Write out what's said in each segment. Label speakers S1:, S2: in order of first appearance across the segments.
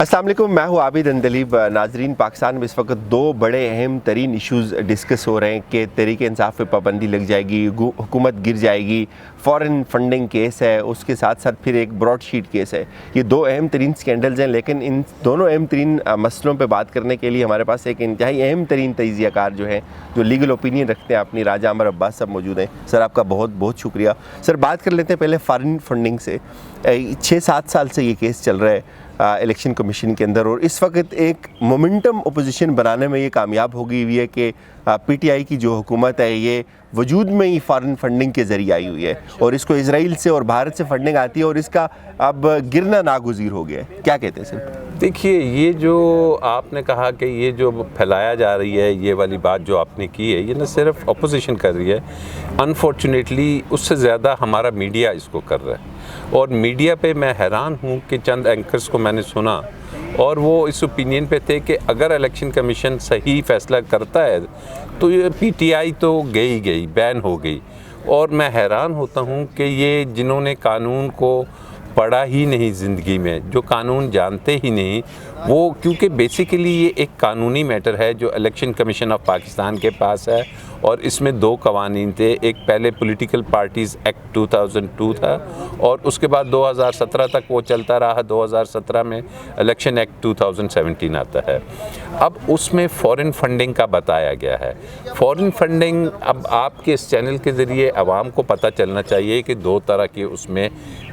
S1: अस्सलाम वालेकुम, मैं हूँ आबिद अंदलीब। नाजरीन, पाकिस्तान में इस वक्त दो बड़े अहम तरीन इशूज़ डिस्कस हो रहे हैं कि तहरीक इंसाफ पे पाबंदी लग जाएगी, हुकूमत गिर जाएगी, फ़ॉरेन फंडिंग केस है, उसके साथ साथ फिर एक ब्रॉडशीट केस है। ये दो अहम तरीन स्कैंडल्स हैं, लेकिन इन दोनों अहम तरीन मसलों पर बात करने के लिए हमारे पास एक इंतहाई अहम तरीन तजियाकार जो है, जो लीगल ओपिनियन रखते हैं, अपनी राजा अमर अब्बास साहब मौजूद हैं। सर, आपका बहुत बहुत शुक्रिया। सर, बात कर लेते हैं पहले फ़ॉरेन फंडिंग से। 6-7 साल से ये केस चल रहा है इलेक्शन कमीशन के अंदर, और इस वक्त एक मोमेंटम अपोजिशन बनाने में ये कामयाब हो गई हुई है कि पीटीआई की जो हुकूमत है ये वजूद में ही फ़ॉरेन फंडिंग के ज़रिए आई हुई है, और इसको इजराइल से और भारत से फंडिंग आती है, और इसका अब गिरना नागुज़ीर हो गया है। क्या कहते हैं सर?
S2: देखिए, ये जो आपने कहा कि ये जो फैलाया जा रही है, ये वाली बात जो आपने की है, ये न सिर्फ अपोजिशन कर रही है, अनफॉर्चुनेटली उससे ज़्यादा हमारा मीडिया इसको कर रहा है। और मीडिया पे मैं हैरान हूँ कि चंद एंकर्स को मैंने सुना और वो इस ओपिनियन पे थे कि अगर इलेक्शन कमीशन सही फ़ैसला करता है तो ये पीटीआई तो गई बैन हो गई। और मैं हैरान होता हूँ कि ये जिन्होंने कानून को पढ़ा ही नहीं ज़िंदगी में, जो कानून जानते ही नहीं वो, क्योंकि बेसिकली ये एक कानूनी मैटर है जो इलेक्शन कमीशन ऑफ पाकिस्तान के पास है, और इसमें दो कवानीन थे। एक पहले पॉलिटिकल पार्टीज़ एक्ट 2002 था, और उसके बाद 2017 तक वो चलता रहा। 2017 में इलेक्शन एक्ट 2017 आता है। अब उसमें फ़ॉरेन फंडिंग का बताया गया है। फ़ॉरेन फंडिंग, अब आपके इस चैनल के ज़रिए आवाम को पता चलना चाहिए कि दो तरह के उसमें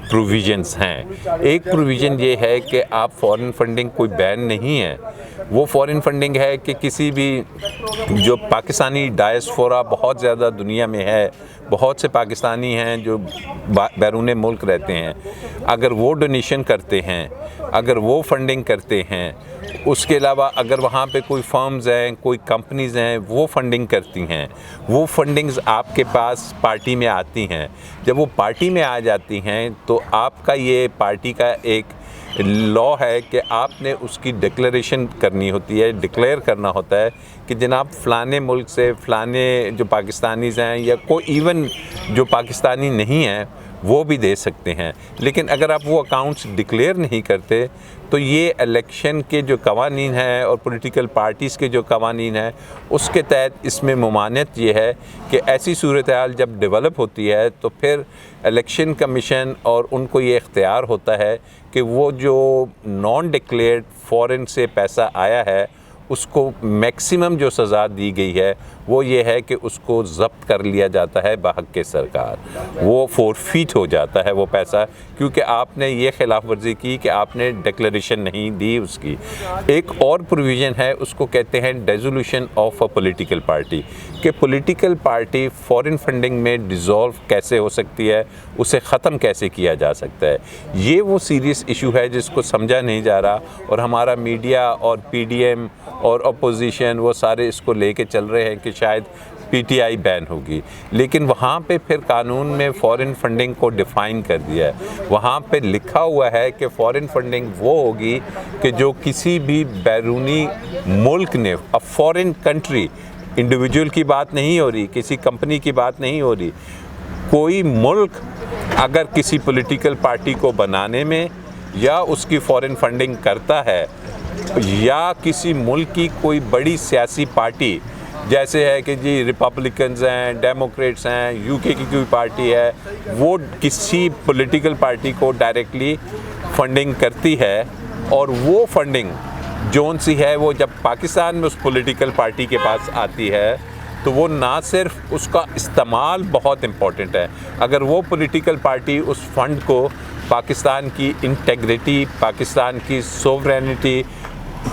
S2: प्रोविज़न्स हैं। एक प्रोविज़न ये है कि आप फ़ॉरेन फंडिंग कोई बैन नहीं है, वो फ़ॉरेन फंडिंग है कि किसी भी जो पाकिस्तानी डायस्पोरा बहुत ज़्यादा दुनिया में है, बहुत से पाकिस्तानी हैं जो बैरून मुल्क रहते हैं, अगर वो डोनेशन करते हैं, अगर वो फंडिंग करते हैं, उसके अलावा अगर वहाँ पे कोई फर्म्स हैं, कोई कंपनीज़ हैं, वो फंडिंग करती हैं, वो फंडिंग्स आपके पास पार्टी में आती हैं। जब वो पार्टी में आ जाती हैं तो आपका ये पार्टी का एक लॉ है कि आपने उसकी डिक्लेरेशन करनी होती है, डिक्लेयर करना होता है कि जनाब फ़लाने मुल्क से फ़लाने जो पाकिस्तानीज़ हैं या कोई इवन जो पाकिस्तानी नहीं हैं वो भी दे सकते हैं। लेकिन अगर आप वो अकाउंट्स डिक्लेयर नहीं करते तो ये इलेक्शन के जो कवानीन हैं और पॉलिटिकल पार्टीज़ के जो कवानीन हैं उसके तहत इसमें ममानियत ये है कि ऐसी सूरत हाल जब डेवलप होती है तो फिर इलेक्शन कमीशन और उनको ये इख्तियार होता है कि वो जो नॉन डिक्लेयर्ड फ़ॉरेन से पैसा आया है उसको मैक्सिमम जो सज़ा दी गई है वो ये है कि उसको ज़ब्त कर लिया जाता है बहक के सरकार, वो फोरफीट हो जाता है वो पैसा, क्योंकि आपने ये खिलाफ वर्जी की कि आपने डिक्लेरेशन नहीं दी उसकी। एक और प्रोविज़न है, उसको कहते हैं dissolution of a political party, कि पॉलिटिकल पार्टी फ़ॉरेन फंडिंग में डिज़ोल्व कैसे हो सकती है, उसे ख़त्म कैसे किया जा सकता है। ये वो सीरियस इशू है जिसको समझा नहीं जा रहा, और हमारा मीडिया और पीडीएम और अपोजिशन वो सारे इसको लेके चल रहे हैं कि शायद पीटीआई बैन होगी। लेकिन वहाँ पे फिर कानून में फ़ॉरेन फंडिंग को डिफ़ाइन कर दिया है। वहाँ पे लिखा हुआ है कि फ़ॉरेन फंडिंग वो होगी कि जो किसी भी बैरूनी मुल्क ने, अ फ़ॉरेन कंट्री, इंडिविजुअल की बात नहीं हो रही, किसी कंपनी की बात नहीं हो रही, कोई मुल्क अगर किसी पॉलिटिकल पार्टी को बनाने में या उसकी फ़ॉरेन फंडिंग करता है, या किसी मुल्क की कोई बड़ी सियासी पार्टी जैसे है कि जी रिपब्लिकन्स हैं, डेमोक्रेट्स हैं, यूके की कोई पार्टी है, वो किसी पॉलिटिकल पार्टी को डायरेक्टली फंडिंग करती है, और वो फंडिंग जौन सी है वो जब पाकिस्तान में उस पॉलिटिकल पार्टी के पास आती है तो वो ना सिर्फ उसका इस्तेमाल बहुत इम्पॉर्टेंट है, अगर वो पॉलिटिकल पार्टी उस फंड को पाकिस्तान की इंटेग्रिटी, पाकिस्तान की सोवरेनिटी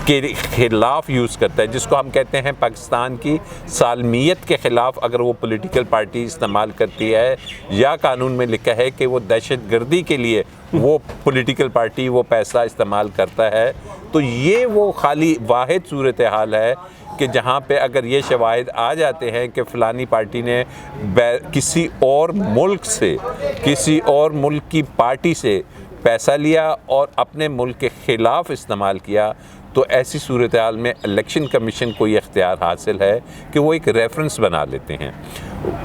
S2: के ख़िलाफ़ यूज़ करता है, जिसको हम कहते हैं पाकिस्तान की सालमियत के ख़िलाफ़ अगर वो पॉलिटिकल पार्टी इस्तेमाल करती है, या कानून में लिखा है कि वो दहशतगर्दी के लिए वो पॉलिटिकल पार्टी वो पैसा इस्तेमाल करता है, तो ये वो खाली वाहिद सूरत हाल है कि जहाँ पे अगर ये शवाहिद आ जाते हैं कि फ़लानी पार्टी ने किसी और मुल्क से, किसी और मुल्क की पार्टी से पैसा लिया और अपने मुल्क के ख़िलाफ़ इस्तेमाल किया, तो ऐसी सूरत हाल में इलेक्शन कमीशन को ये इख्तियार हासिल है कि वो एक रेफरेंस बना लेते हैं।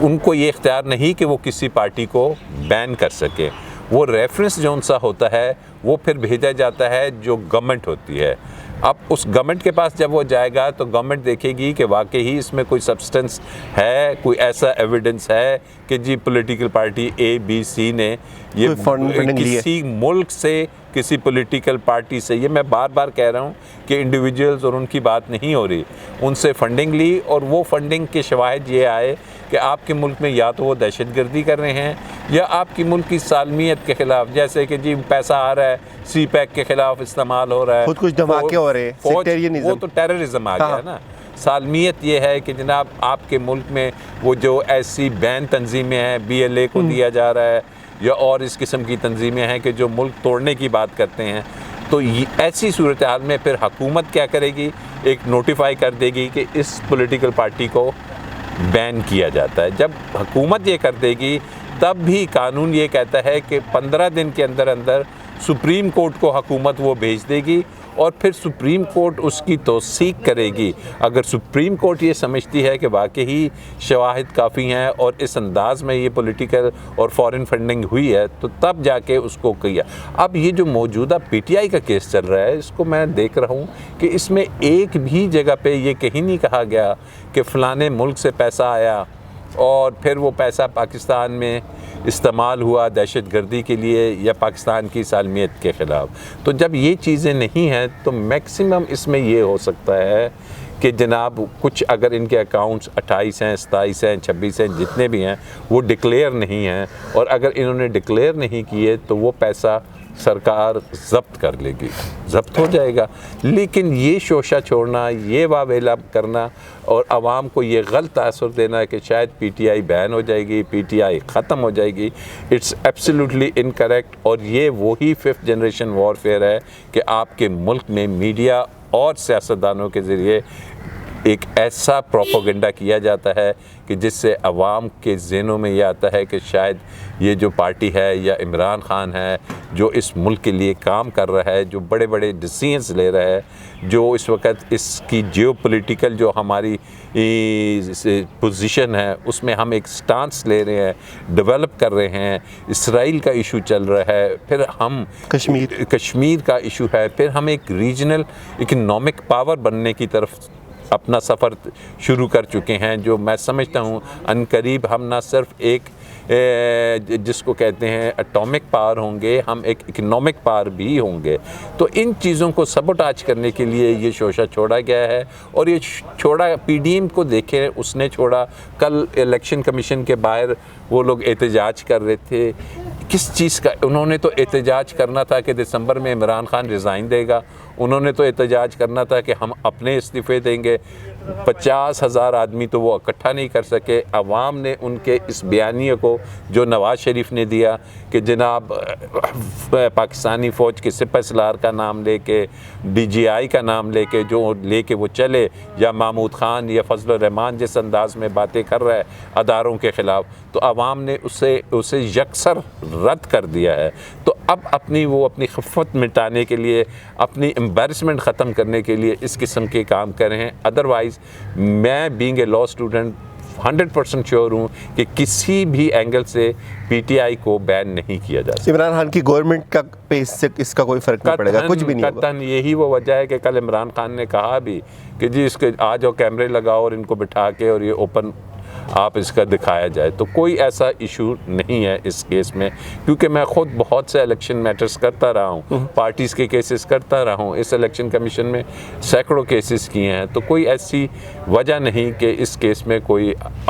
S2: उनको ये इख्तियार नहीं कि वो किसी पार्टी को बैन कर सकें। वो रेफरेंस जो सा होता है वो फिर भेजा जाता है जो गवर्नमेंट होती है। अब उस गवर्नमेंट के पास जब वो जाएगा तो गवर्नमेंट देखेगी कि वाकई ही इसमें कोई सब्सटेंस है, कोई ऐसा एविडेंस है कि जी पॉलिटिकल पार्टी ABC ने ये
S1: कोई फंडिंग ली है।
S2: किसी मुल्क से, किसी पॉलिटिकल पार्टी से, ये मैं बार बार कह रहा हूँ कि इंडिविजुअल्स और उनकी बात नहीं हो रही, उनसे फंडिंग ली और वो फंडिंग के शवाहिद ये आए कि आपके मुल्क में या तो वो दहशतगर्दी कर रहे हैं या आपकी मुल्क की सालमियत के ख़िलाफ़, जैसे कि जी पैसा आ रहा है CPEC के ख़िलाफ़ इस्तेमाल हो रहा है,
S1: खुद कुछ धमाके हो रहे हैं, सेक्टेरियनिज्म।
S2: वो तो टेररिज्म आ गया ना। सालमियत ये है कि जनाब आपके मुल्क में वो जो ऐसी बैन तंजीमें हैं, BLA को दिया जा रहा है या और इस किस्म की तंजीमें हैं कि जो मुल्क तोड़ने की बात करते हैं, तो ऐसी सूरत हाल में फिर हुकूमत क्या करेगी, एक नोटिफाई कर देगी कि इस पॉलिटिकल पार्टी को बैन किया जाता है। जब हुकूमत ये कर देगी तब भी कानून ये कहता है कि 15 दिन के अंदर अंदर सुप्रीम कोर्ट को हुकूमत वो भेज देगी और फिर सुप्रीम कोर्ट उसकी तौसीक करेगी। अगर सुप्रीम कोर्ट ये समझती है कि वाकई ही शवाहिद काफ़ी हैं और इस अंदाज में ये पॉलिटिकल और फॉरेन फंडिंग हुई है तो तब जाके उसको किया। अब ये जो मौजूदा PTI का केस चल रहा है, इसको मैं देख रहा हूँ कि इसमें एक भी जगह पे ये कहीं नहीं कहा गया कि फ़लाने मुल्क से पैसा आया और फिर वो पैसा पाकिस्तान में इस्तेमाल हुआ दहशतगर्दी के लिए या पाकिस्तान की सालमियत के ख़िलाफ़। तो जब ये चीज़ें नहीं हैं तो मैक्सिमम इसमें ये हो सकता है कि जनाब कुछ अगर इनके अकाउंट्स 28 हैं, 27 हैं, 26 हैं, जितने भी हैं वो डिक्लेयर नहीं हैं, और अगर इन्होंने डिक्लेयर नहीं किए तो वो पैसा सरकार ज़ब्त कर लेगी, ज़ब्त हो जाएगा। लेकिन ये शोशा छोड़ना, ये वावेला करना और आवाम को ये गलत तासुर देना कि शायद PTI बैन हो जाएगी, PTI ख़त्म हो जाएगी, इट्स एब्सोल्युटली इनकरेक्ट। और ये वही 5th जनरेशन वॉरफेयर है कि आपके मुल्क में मीडिया और सियासतदानों के ज़रिए एक ऐसा प्रोपोगंडा किया जाता है कि जिससे अवाम के ज़हनों में ये आता है कि शायद ये जो पार्टी है या इमरान ख़ान है जो इस मुल्क के लिए काम कर रहा है, जो बड़े बड़े डिसीजंस ले रहा है, जो इस वक्त इसकी जियोपॉलिटिकल जो हमारी पोजीशन है उसमें हम एक स्टांस ले रहे हैं, डेवलप कर रहे हैं, इसराइल का इशू चल रहा है, फिर हम कश्मीर का इशू है, फिर हम एक रीजनल इकनॉमिक पावर बनने की तरफ अपना सफ़र शुरू कर चुके हैं, जो मैं समझता हूँ अनकरीब हम ना सिर्फ एक जिसको कहते हैं एटॉमिक पावर होंगे, हम एक इकनॉमिक पावर भी होंगे। तो इन चीज़ों को सबोटाज करने के लिए ये शोशा छोड़ा गया है और ये छोड़ा PDM को देखें, उसने छोड़ा। कल इलेक्शन कमीशन के बाहर वो लोग एहतजाज कर रहे थे, किस चीज़ का? उन्होंने तो एहतजाज करना था कि दिसंबर में इमरान ख़ान रिज़ाइन देगा, उन्होंने तो एहतजाज करना था कि हम अपने इस्तीफ़े देंगे। 50,000 आदमी तो वो इकट्ठा नहीं कर सके। अवाम ने उनके इस बयानिए को जो नवाज़ शरीफ ने दिया कि जनाब पाकिस्तानी फ़ौज के सिपहसालार का नाम लेके, DGI का नाम लेके वो चले, या महमूद ख़ान या फजल रहमान जिस अंदाज़ में बातें कर रहा है अदारों के ख़िलाफ़, तो अवाम ने उसे यकसर रद्द कर दिया है। तो अब अपनी खिफ़त मिटाने के लिए, अपनी एम्बैरसमेंट ख़त्म करने के लिए इस किस्म के काम कर रहे हैं। अदरवाइज़ मैं being a law student 100% sure हूँ कि किसी भी एंगल से PTI को बैन नहीं किया जा सकता।
S1: इमरान खान की गवर्नमेंट का पे इसका कोई फ़र्क नहीं पड़ेगा, कुछ भी नहीं होगा।
S2: यही वो वजह है कि कल इमरान खान ने कहा भी कि जी इसके आ जाओ, कैमरे लगाओ और इनको बिठा के और ये ओपन आप इसका दिखाया जाए। तो कोई ऐसा इशू नहीं है इस केस में, क्योंकि मैं ख़ुद बहुत से इलेक्शन मैटर्स करता रहा हूँ, पार्टीज़ के केसेस करता रहा हूँ, इस इलेक्शन कमीशन में सैकड़ों केसेस किए हैं। तो कोई ऐसी वजह नहीं कि इस केस में कोई